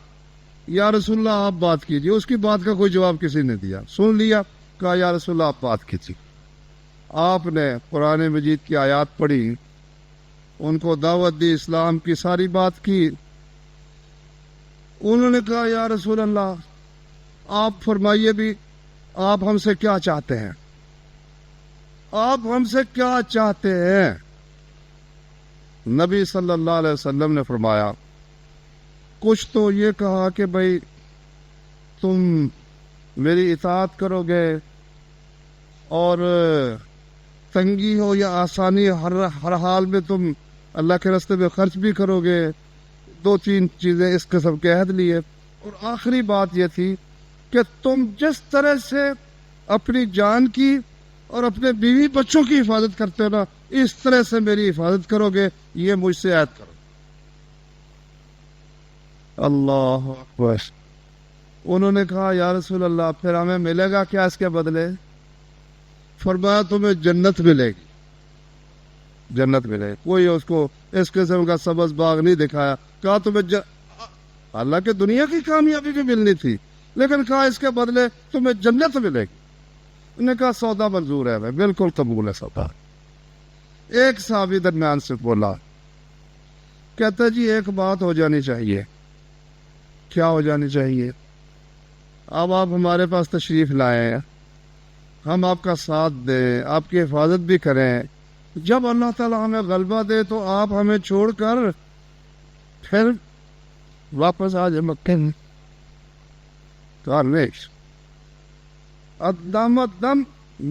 یا رسول اللہ آپ بات کیجیے۔ اس کی بات کا کوئی جواب کسی نے دیا، سن لیا، کہا یا رسول اللہ آپ بات کیجیے۔ آپ نے قرآن مجید کی آیات پڑھی، ان کو دعوت دی، اسلام کی ساری بات کی۔ انہوں نے کہا یا رسول اللہ آپ فرمائیے بھی، آپ ہم سے کیا چاہتے ہیں؟ آپ ہم سے کیا چاہتے ہیں؟ نبی صلی اللہ علیہ وسلم نے فرمایا، کچھ تو یہ کہا کہ بھائی تم میری اطاعت کرو گے، اور تنگی ہو یا آسانی ہر حال میں تم اللہ کے راستے میں خرچ بھی کرو گے۔ 2-3 چیزیں اس قسم کے عہد لیے، اور آخری بات یہ تھی کہ تم جس طرح سے اپنی جان کی اور اپنے بیوی بچوں کی حفاظت کرتے ہو نا، اس طرح سے میری حفاظت کرو گے، یہ مجھ سے عہد کرو۔ اللہ اکبر۔ انہوں نے کہا یا رسول اللہ پھر ہمیں ملے گا کیا اس کے بدلے؟ فرمایا تمہیں جنت ملے گی، جنت ملے گی۔ کوئی اس کو اس قسم کا سبز باغ نہیں دکھایا، کہا تمہیں اللہ کے دنیا کی کامیابی بھی ملنی تھی، لیکن کہا اس کے بدلے تمہیں جنت ملے گی۔ انہوں نے کہا سودا منظور ہے، بالکل قبول ہے سودا۔ ایک صحابی درمیان سے بولا، کہتا جی ایک بات ہو جانی چاہیے۔ کیا ہو جانی چاہیے؟ اب آپ ہمارے پاس تشریف لائیں، ہم آپ کا ساتھ دیں، آپ کی حفاظت بھی کریں، جب اللہ تعالیٰ ہمیں غلبہ دے تو آپ ہمیں چھوڑ کر پھر واپس آ جائے مکے میں۔ کہا نہیں، دم دم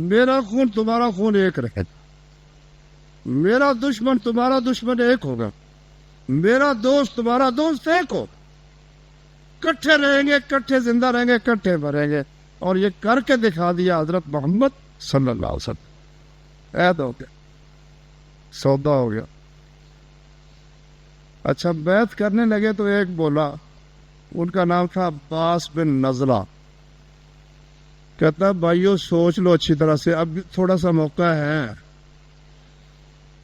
میرا خون تمہارا خون ایک رہے، میرا دشمن تمہارا دشمن ایک ہوگا، میرا دوست تمہارا دوست ایک ہو، کٹھے رہیں گے، کٹھے زندہ رہیں گے، کٹھے مریں گے. اور یہ کر کے دکھا دیا حضرت محمد صلی اللہ علیہ وسلم. عہد ہو گیا، سودا ہو گیا. اچھا بیعت کرنے لگے تو ایک بولا، ان کا نام تھا عباس بن نضلہ. کہتا بھائیو سوچ لو اچھی طرح سے، اب تھوڑا سا موقع ہے.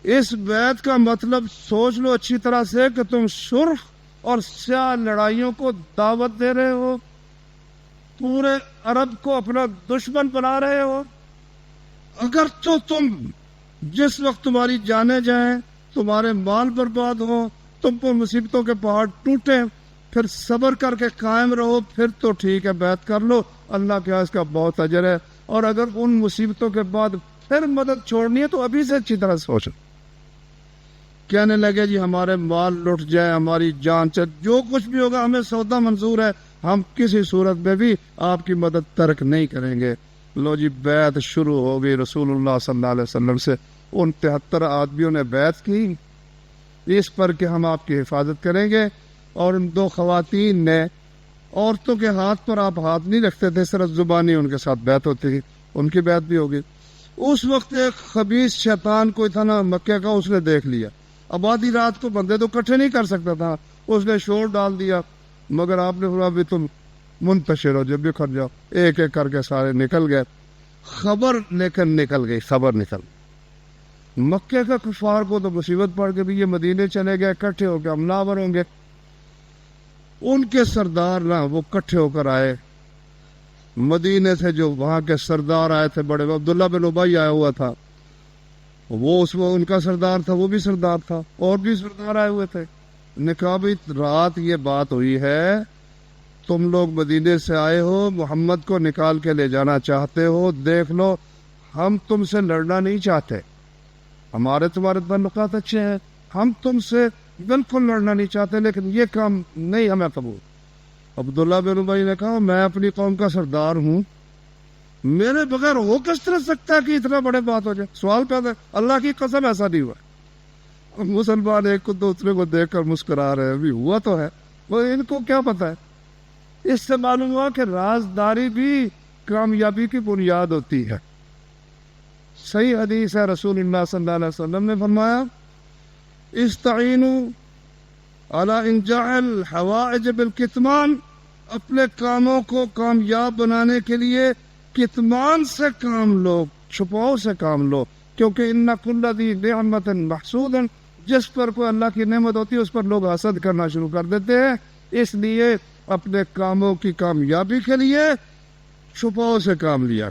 اس بیعت کا مطلب سوچ لو اچھی طرح سے کہ تم سرخ اور سیاہ لڑائیوں کو دعوت دے رہے ہو، پورے عرب کو اپنا دشمن بنا رہے ہو. اگر تو تم جس وقت تمہاری جانیں جائیں، تمہارے مال برباد ہو، تم پر مصیبتوں کے پہاڑ ٹوٹیں، پھر صبر کر کے قائم رہو، پھر تو ٹھیک ہے بیعت کر لو، اللہ کے ہاں اس کا بہت اجر ہے. اور اگر ان مصیبتوں کے بعد پھر مدد چھوڑنی ہے تو ابھی سے اچھی طرح سوچو. کہنے لگے جی ہمارے مال لٹ جائے، ہماری جان چل، جو کچھ بھی ہوگا ہمیں سودا منظور ہے، ہم کسی صورت میں بھی آپ کی مدد ترک نہیں کریں گے. لو جی بیعت شروع ہو گئی رسول اللہ صلی اللہ علیہ وسلم سے. ان 73 آدمیوں نے بیعت کی اس پر کہ ہم آپ کی حفاظت کریں گے. اور ان 2 خواتین نے، عورتوں کے ہاتھ پر آپ ہاتھ نہیں رکھتے تھے، صرف زبانی ان کے ساتھ بیعت ہوتی تھی، ان کی بیعت بھی ہوگی. اس وقت ایک خبیث شیطان کوئی تھا نا مکے کا، اس نے دیکھ لیا. اب آدھی رات کو بندے تو اکٹھے نہیں کر سکتا تھا، اس نے شور ڈال دیا. مگر آپ نے بولا بھی تم منتشر ہو، جب بکھر جاؤ. ایک ایک کر کے سارے نکل گئے. خبر لیکن نکل گئی، خبر نکل. مکے کا کفار کو تو مصیبت پڑ کے بھی یہ مدینے چلے گئے، اکٹھے ہو کے حملہ آور ہوں گے. ان کے سردار نہ وہ اکٹھے ہو کر آئے مدینے سے. جو وہاں کے سردار آئے تھے بڑے، عبداللہ بن ابی آیا ہوا تھا، وہ اس وہ ان کا سردار تھا، وہ بھی سردار تھا، اور بھی سردار آئے ہوئے تھے. نے کہا بھی رات یہ بات ہوئی ہے، تم لوگ مدینے سے آئے ہو، محمد کو نکال کے لے جانا چاہتے ہو، دیکھ لو ہم تم سے لڑنا نہیں چاہتے، ہمارے تمہارے تعلقات اچھے ہیں، ہم تم سے بالکل لڑنا نہیں چاہتے، لیکن یہ کام نہیں ہمیں قبول. عبداللہ بن ابی نے کہا میں اپنی قوم کا سردار ہوں، میرے بغیر ہو کس طرح سکتا ہے کہ اتنا بڑے بات ہو جائے. سوال پیدا، اللہ کی قسم ایسا نہیں ہوا. مسلمان ایک کو دوسرے کو دیکھ کر مسکرا رہے ہیں، ابھی ہوا تو ہے، وہ ان کو کیا پتا ہے. اس سے معلوم ہوا کہ رازداری بھی کامیابی کی بنیاد ہوتی ہے. صحیح حدیث ہے، رسول اللہ صلی اللہ علیہ وسلم نے فرمایا استعینوا علی انجاح الحوائج بالکتمان، اپنے کاموں کو کامیاب بنانے کے لیے کتمان سے کام لو، چھپاؤ سے کام لو. کیونکہ ان کل ذی نعمت محسود، جس پر کوئی اللہ کی نعمت ہوتی ہے اس پر لوگ حسد کرنا شروع کر دیتے ہیں. اس لیے اپنے کاموں کی کامیابی کے لیے چھپاؤ سے کام لیا.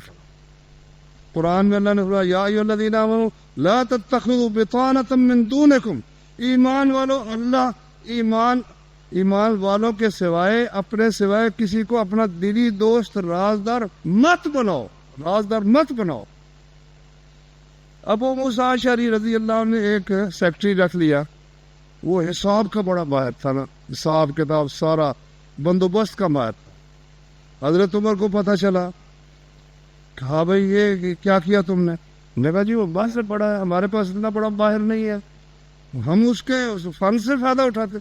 قرآن میں اللہ نے فرمایا یا ایھا الذین آمنوا لا تتخذوا بطانۃ من دونکم، ایمان والو، اللہ ایمان والوں کے سوائے، اپنے سوائے کسی کو اپنا دلی دوست رازدار مت بناؤ، رازدار مت بناؤ. ابو موسیٰ اشعری رضی اللہ عنہ نے ایک سیکٹری رکھ لیا، وہ حساب کا بڑا ماہر تھا نا، حساب کتاب سارا بندوبست کا ماہر تھا. حضرت عمر کو پتہ چلا، کہا بھائی یہ کیا کیا تم نے؟ نے کہا جی وہ باہر سے پڑا ہے، ہمارے پاس اتنا بڑا ماہر نہیں ہے، ہم اس کے فن سے فائدہ اٹھاتے.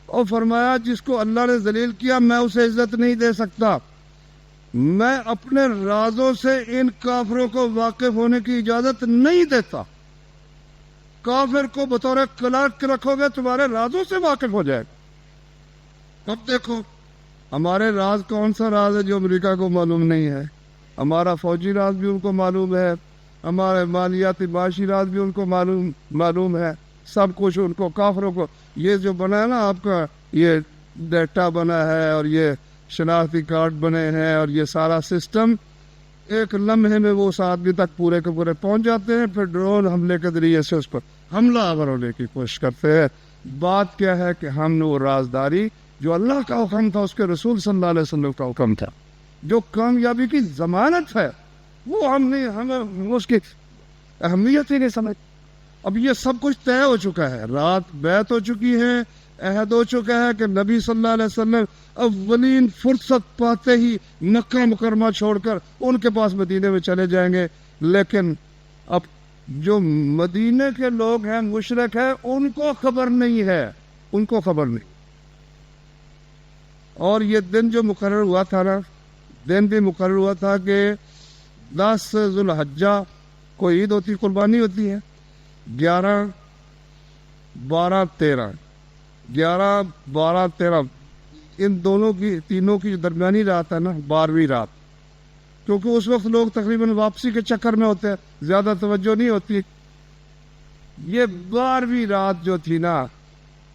اور فرمایا جس کو اللہ نے ذلیل کیا میں اسے عزت نہیں دے سکتا، میں اپنے رازوں سے ان کافروں کو واقف ہونے کی اجازت نہیں دیتا. کافر کو بطور کلرک رکھو گے تمہارے رازوں سے واقف ہو جائے گا. اب دیکھو ہمارے راز کون سا راز ہے جو امریکہ کو معلوم نہیں ہے، ہمارا فوجی راز بھی ان کو معلوم ہے، ہمارے مالیاتی معاشی راز بھی ان کو معلوم ہے، سب کچھ ان کو کافروں کو. یہ جو بنا ہے نا آپ کا، یہ ڈیٹا بنا ہے اور یہ شناختی کارڈ بنے ہیں اور یہ سارا سسٹم، ایک لمحے میں وہ اس آدمی تک پورے کے پورے پہنچ جاتے ہیں، پھر ڈرون حملے کے ذریعے سے اس پر حملہ آور ہونے کی کوشش کرتے ہیں. بات کیا ہے کہ ہم نے وہ رازداری جو اللہ کا حکم تھا، اس کے رسول صلی اللہ علیہ وسلم کا حکم تھا، جو کامیابی کی ضمانت ہے، وہ ہمیں اس کی اہمیت ہی نہیں سمجھ. اب یہ سب کچھ طے ہو چکا ہے، رات بیعت ہو چکی ہے، عہد ہو چکا ہے کہ نبی صلی اللہ علیہ وسلم اولین فرصت پاتے ہی مکہ مکرمہ چھوڑ کر ان کے پاس مدینے میں چلے جائیں گے. لیکن اب جو مدینے کے لوگ ہیں، مشرک ہیں، ان کو خبر نہیں ہے، ان کو خبر نہیں. اور یہ دن جو مقرر ہوا تھا نا، دن بھی مقرر ہوا تھا کہ 10 ذو الحجہ کو عید ہوتی، قربانی ہوتی ہے. 11 12 13 11 12 13 ان دونوں کی، تینوں کی جو درمیانی رات ہے نا، 12ویں رات، کیونکہ اس وقت لوگ تقریباً واپسی کے چکر میں ہوتے ہیں، زیادہ توجہ نہیں ہوتی. یہ 12ویں رات جو تھی نا،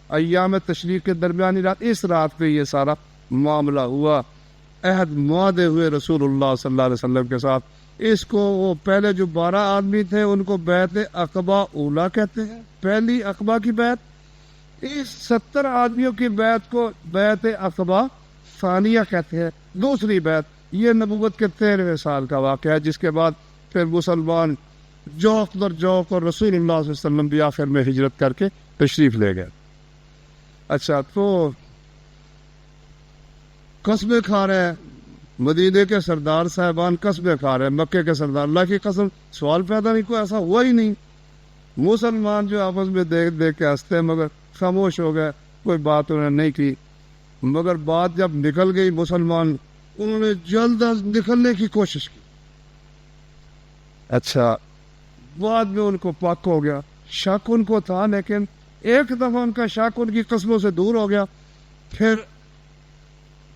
ایام تشریق کے درمیانی رات، اس رات پہ یہ سارا معاملہ ہوا. عہد معاہدے ہوئے رسول اللہ صلی اللہ علیہ وسلم کے ساتھ. اس کو وہ پہلے جو 12 آدمی تھے ان کو بیعت عقبہ اولا کہتے ہیں، پہلی عقبہ کی بیعت. اس 70 آدمیوں کی بیعت کو بیعت عقبہ ثانیہ کہتے ہیں، دوسری بیعت. یہ نبوت کے 13ویں سال کا واقعہ ہے، جس کے بعد پھر مسلمان جوق در جوق، اور رسول اللہ صلی اللہ علیہ وسلم بھی آخر میں ہجرت کر کے تشریف لے گئے. اچھا، تو قسمیں کھا رہے ہیں مدینے کے سردار صاحبان، قسمیں کھا رہے ہیں مکے کے سردار. اللہ کی قسم سوال پیدا نہیں، کوئی ایسا ہوا ہی نہیں. مسلمان جو آپس میں دیکھ دیکھ کے ہنستے ہیں، مگر خاموش ہو گئے، کوئی بات انہوں نے نہیں کی. مگر بات جب نکل گئی، مسلمان انہوں نے جلد از نکلنے کی کوشش کی. اچھا، بعد میں ان کو پک ہو گیا. شک ان کو تھا، لیکن ایک دفعہ ان کا شک ان کی قسموں سے دور ہو گیا. پھر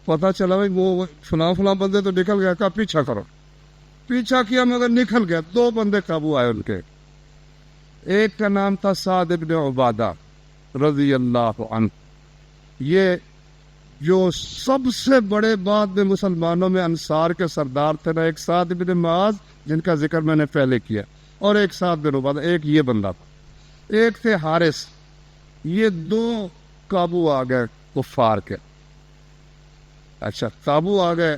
پتہ چلا بھائی وہ فلاں بندے تو نکل گیا، کہا پیچھا کرو. پیچھا کیا مگر نکل گیا. 2 بندے قابو آئے ان کے. ایک کا نام تھا سعد بن عبادہ رضی اللہ عنہ. یہ جو سب سے بڑے بعد میں مسلمانوں میں انصار کے سردار تھے نا، ایک سعد بن معاذ جن کا ذکر میں نے پہلے کیا، اور ایک سعد بن عبادہ، ایک یہ بندہ تھا. ایک تھے حارث. یہ 2 قابو آ گئے کفار کے. اچھا، قابو آ گئے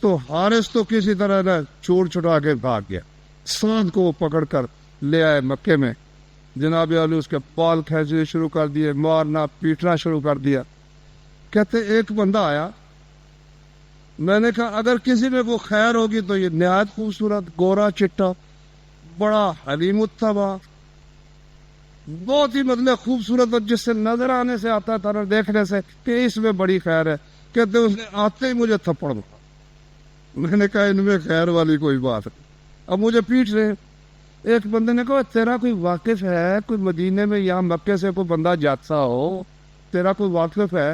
تو حارث تو کسی طرح نہ چھوڑ چھٹا کے بھاگ گیا. سعد کو وہ پکڑ کر لے آئے مکے میں. جناب علی اس کے پال کھینچنے شروع کر دیے، مارنا پیٹنا شروع کر دیا. کہتے ایک بندہ آیا، میں نے کہا اگر کسی میں وہ خیر ہوگی تو یہ نہایت خوبصورت، گورا چٹا، بڑا حلیم الطبع، بہت ہی مطلب خوبصورت، اور جس سے نظر آنے سے آتا تھا دیکھنے سے کہ اس میں بڑی خیر ہے. کہتے اس نے آتے ہی مجھے تھپڑ مارا. میں نے کہا ان میں خیر والی کوئی بات نہیں، اب مجھے پیٹ رہے. ایک بندے نے کہا تیرا کوئی واقف ہے، کوئی مدینے میں یا مکے سے کوئی بندہ جاتا ہو، تیرا کوئی واقف ہے؟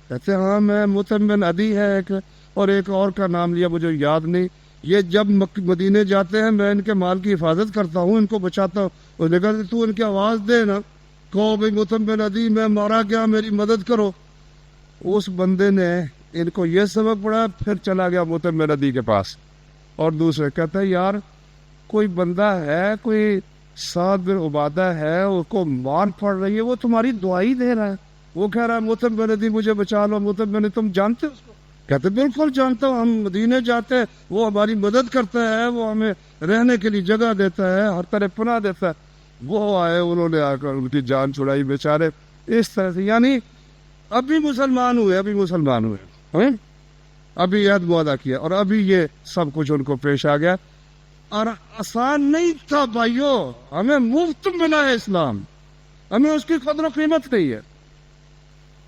کہتے ہاں میں مطعم بن عدی ہے ایک، اور ایک اور کا نام لیا مجھے یاد نہیں. یہ جب مدینے جاتے ہیں میں ان کے مال کی حفاظت کرتا ہوں، ان کو بچاتا ہوں. اور نے کہا تو ان کی آواز دے نا، کہو بھائی مطعم بن عدی میں مارا گیا، میری مدد کرو. اس بندے نے ان کو یہ سبق پڑا، پھر چلا گیا مطعم بن عدی کے پاس. اور دوسرے کہتے ہیں یار کوئی بندہ ہے، کوئی سعد بن عبادہ ہے، اس کو مار پڑ رہی ہے، وہ تمہاری دعائی دے رہا ہے. وہ کہہ رہا ہے مطعم بن عدی مجھے بچا لو. مطعم بن عدی تم جانتے ہو اس کو؟ کہتے بالکل جانتا ہوں، ہم مدینے جاتے ہیں، وہ ہماری مدد کرتا ہے، وہ ہمیں رہنے کے لیے جگہ دیتا ہے، ہر طرح پناہ دیتا ہے. وہ آئے، انہوں نے آ کر ان کی جان چھڑائی بیچارے. اس طرح سے یعنی ابھی مسلمان ہوئے، ابھی عہد معاہدہ کیا، اور ابھی یہ سب کچھ ان کو پیش آ گیا. اور آسان نہیں تھا بھائیو، ہمیں مفت ملا ہے اسلام، ہمیں اس کی قدر و قیمت نہیں ہے.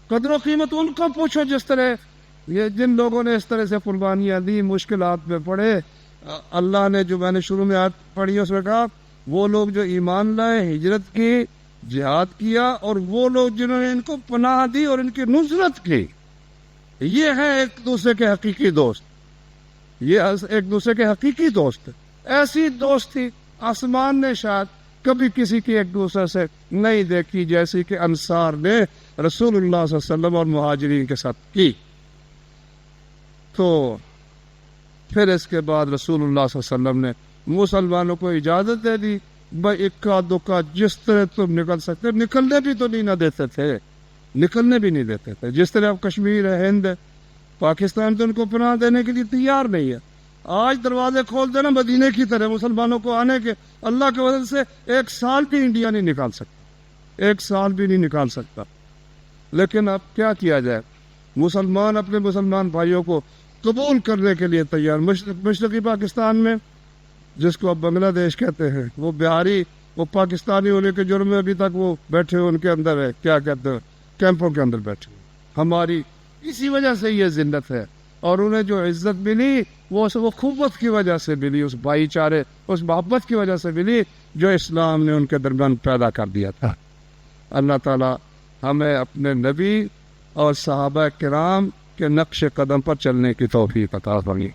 قدر و قیمت ان کو پوچھو جس طرح یہ جن لوگوں نے اس طرح سے قربانیاں دی، مشکلات میں پڑے. اللہ نے جو میں نے شروع میں آیت پڑھی اس میں کہا وہ لوگ جو ایمان لائے، ہجرت کی، جہاد کیا، اور وہ لوگ جنہوں نے ان کو پناہ دی اور ان کی نصرت کی، یہ ہیں ایک دوسرے کے حقیقی دوست. یہ ایک دوسرے کے حقیقی دوست. ایسی دوستی آسمان نے شاید کبھی کسی کی ایک دوسرے سے نہیں دیکھی جیسی کہ انصار نے رسول اللہ صلی اللہ علیہ وسلم اور مہاجرین کے ساتھ کی. تو پھر اس کے بعد رسول اللہ صلی اللہ علیہ وسلم نے مسلمانوں کو اجازت دے دی، بھائی اکا دکا جس طرح تم نکل سکتے. نکلنے بھی تو نہیں نہ دیتے تھے، نکلنے بھی نہیں دیتے تھے. جس طرح اب کشمیر ہے، ہند ہے، پاکستان تو ان کو پناہ دینے کے لیے تیار نہیں ہے. آج دروازے کھول دینا مدینے کی طرح مسلمانوں کو آنے کے، اللہ کے وجہ سے 1 سال بھی انڈیا نہیں نکال سکتا، 1 سال بھی نہیں نکال سکتا. لیکن اب کیا کیا جائے، مسلمان اپنے مسلمان بھائیوں کو قبول کرنے کے لیے تیار. مشرقی پاکستان میں جس کو اب بنگلہ دیش کہتے ہیں، وہ بہاری وہ پاکستانی ہونے کے جرم میں ابھی تک وہ بیٹھے ان کے اندر ہے، کیا کہتے ہیں، کیمپوں کے اندر بیٹھے. ہماری اسی وجہ سے یہ ذلت ہے. اور انہیں جو عزت ملی وہ قوت کی وجہ سے ملی، اس بھائی چارے، اس محبت کی وجہ سے ملی جو اسلام نے ان کے درمیان پیدا کر دیا تھا. اللہ تعالی ہمیں اپنے نبی اور صحابہ کرام کے نقش قدم پر چلنے کی توفیق عطا فرمائے.